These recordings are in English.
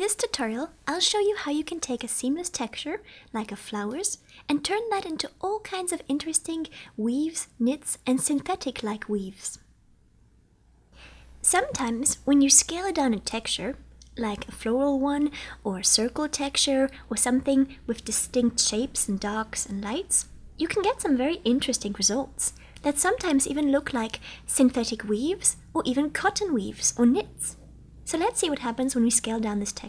this tutorial, I'll show you how you can take a seamless texture, like a flowers, and turn that into all kinds of interesting weaves, knits, and synthetic-like weaves. Sometimes, when you scale down a texture, like a floral one, or a circle texture, or something with distinct shapes and darks and lights, you can get some very interesting results that sometimes even look like synthetic weaves, or even cotton weaves or knits. So let's see what happens when we scale down this texture.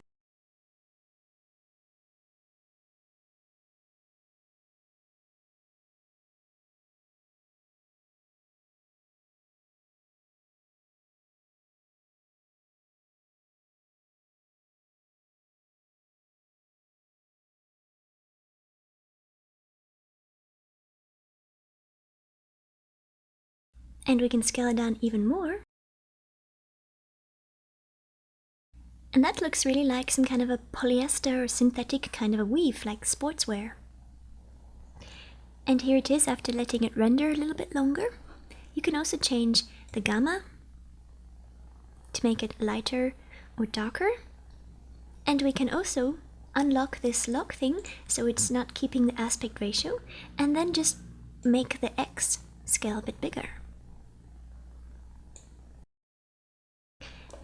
And we can scale it down even more. And that looks really like some kind of a polyester or synthetic kind of a weave, like sportswear. And here it is after letting it render a little bit longer. You can also change the gamma to make it lighter or darker. And we can also unlock this lock thing so it's not keeping the aspect ratio, and then just make the X scale a bit bigger.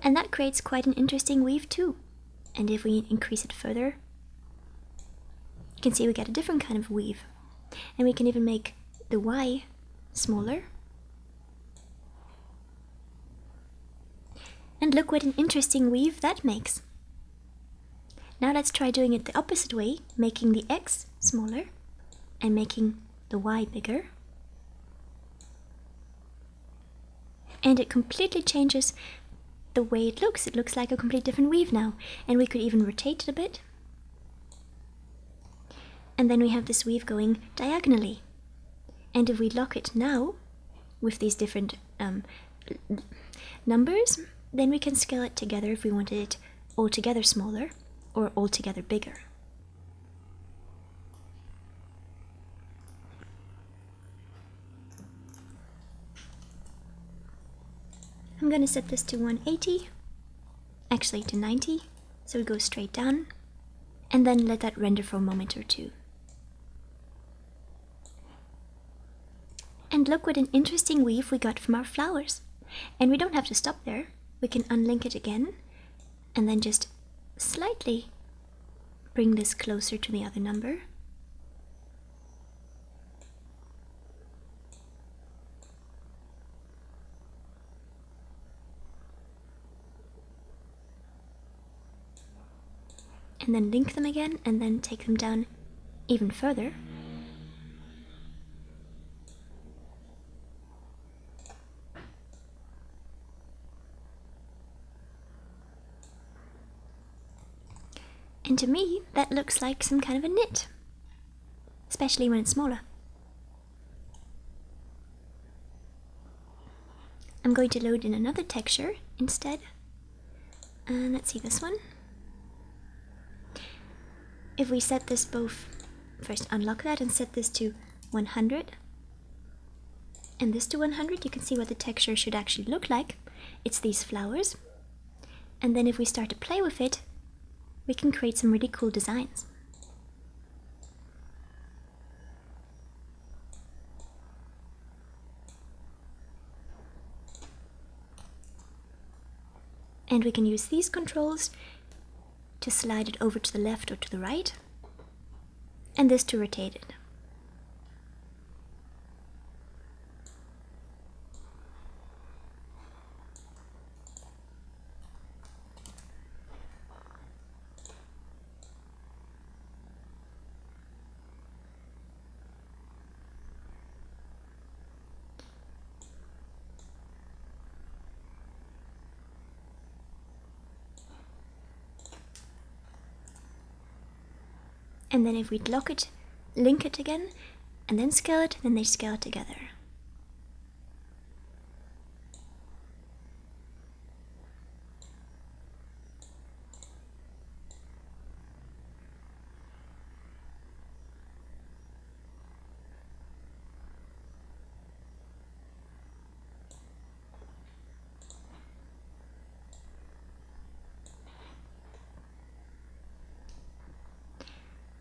And that creates quite an interesting weave too. And if we increase it further, you can see we get a different kind of weave. And we can even make the Y smaller. And look what an interesting weave that makes. Now let's try doing it the opposite way, making the X smaller and making the Y bigger. And it completely changes the way it looks. It looks like a completely different weave now. And we could even rotate it a bit. And then we have this weave going diagonally. And if we lock it now with these different numbers, then we can scale it together if we wanted it altogether smaller or altogether bigger. I'm going to set this to 180, actually to 90, so we go straight down, and then let that render for a moment or two. And look what an interesting weave we got from our flowers. And we don't have to stop there. We can unlink it again, and then just slightly bring this closer to the other number. And then link them again, and then take them down even further. And to me, that looks like some kind of a knit, especially when it's smaller. I'm going to load in another texture instead. And let's see this one. If we set this both, first unlock that and set this to 100, and this to 100, you can see what the texture should actually look like. It's these flowers. And then if we start to play with it, we can create some really cool designs. And we can use these controls to slide it over to the left or to the right, and this to rotate it. And then if we lock it, link it again, and then scale it, then they scale together.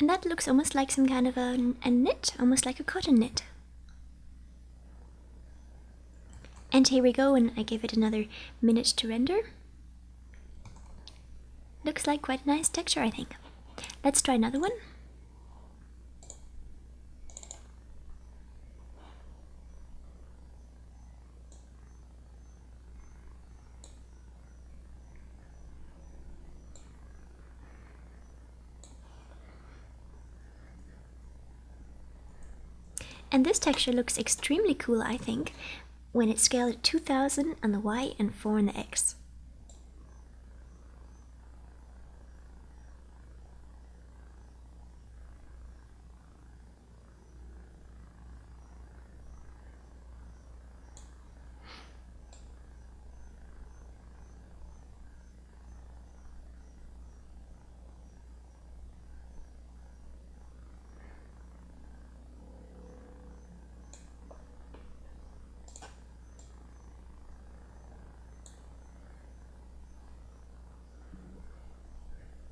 And that looks almost like some kind of a knit, almost like a cotton knit. And here we go, and I give it another minute to render. Looks like quite a nice texture, I think. Let's try another one. And this texture looks extremely cool, I think, when it's scaled at 2000 on the Y and 4 on the X.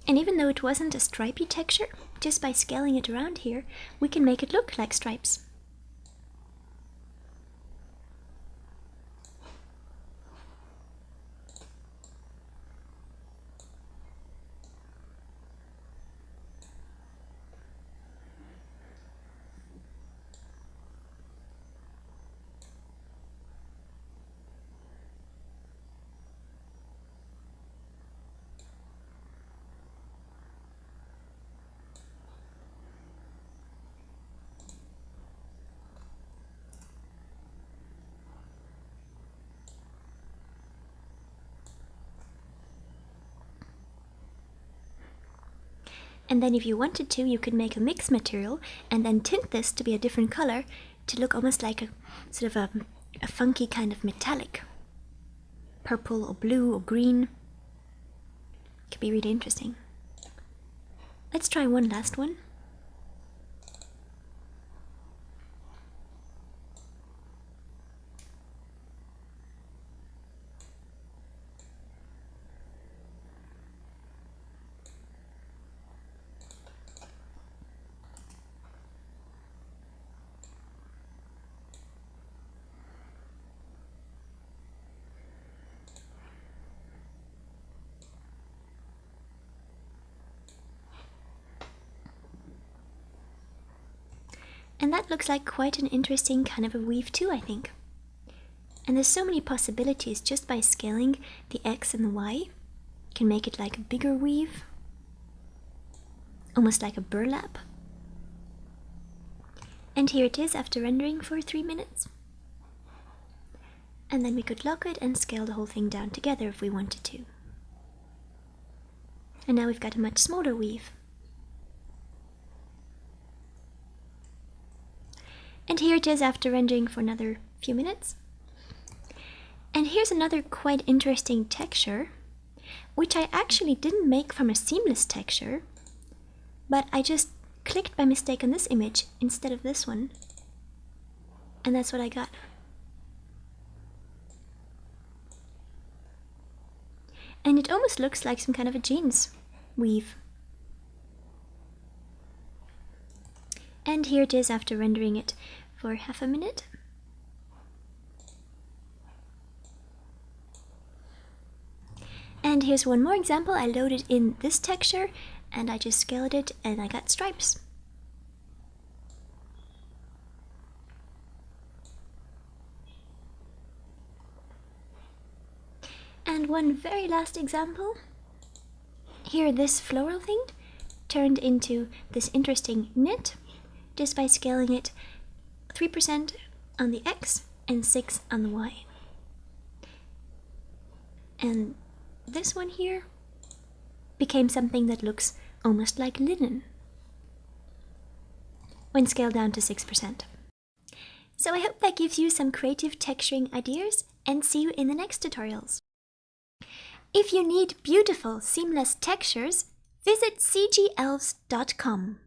And even though it wasn't a stripy texture, just by scaling it around here, we can make it look like stripes. And then if you wanted to, you could make a mixed material and then tint this to be a different color to look almost like a sort of a funky kind of metallic. Purple or blue or green. Could be really interesting. Let's try one last one. And that looks like quite an interesting kind of a weave too, I think. And there's so many possibilities just by scaling the X and the Y. You can make it like a bigger weave, almost like a burlap. And here it is after rendering for 3 minutes. And then we could lock it and scale the whole thing down together if we wanted to. And now we've got a much smaller weave. And here it is after rendering for another few minutes. And here's another quite interesting texture, which I actually didn't make from a seamless texture, but I just clicked by mistake on this image instead of this one. And that's what I got. And it almost looks like some kind of a jeans weave. And here it is after rendering it for half a minute. And here's one more example. I loaded in this texture and I just scaled it and I got stripes. And one very last example. Here this floral thing turned into this interesting knit just by scaling it 3% on the X and 6 on the Y. And this one here became something that looks almost like linen when scaled down to 6%. So I hope that gives you some creative texturing ideas, and see you in the next tutorials. If you need beautiful seamless textures, visit cgelves.com.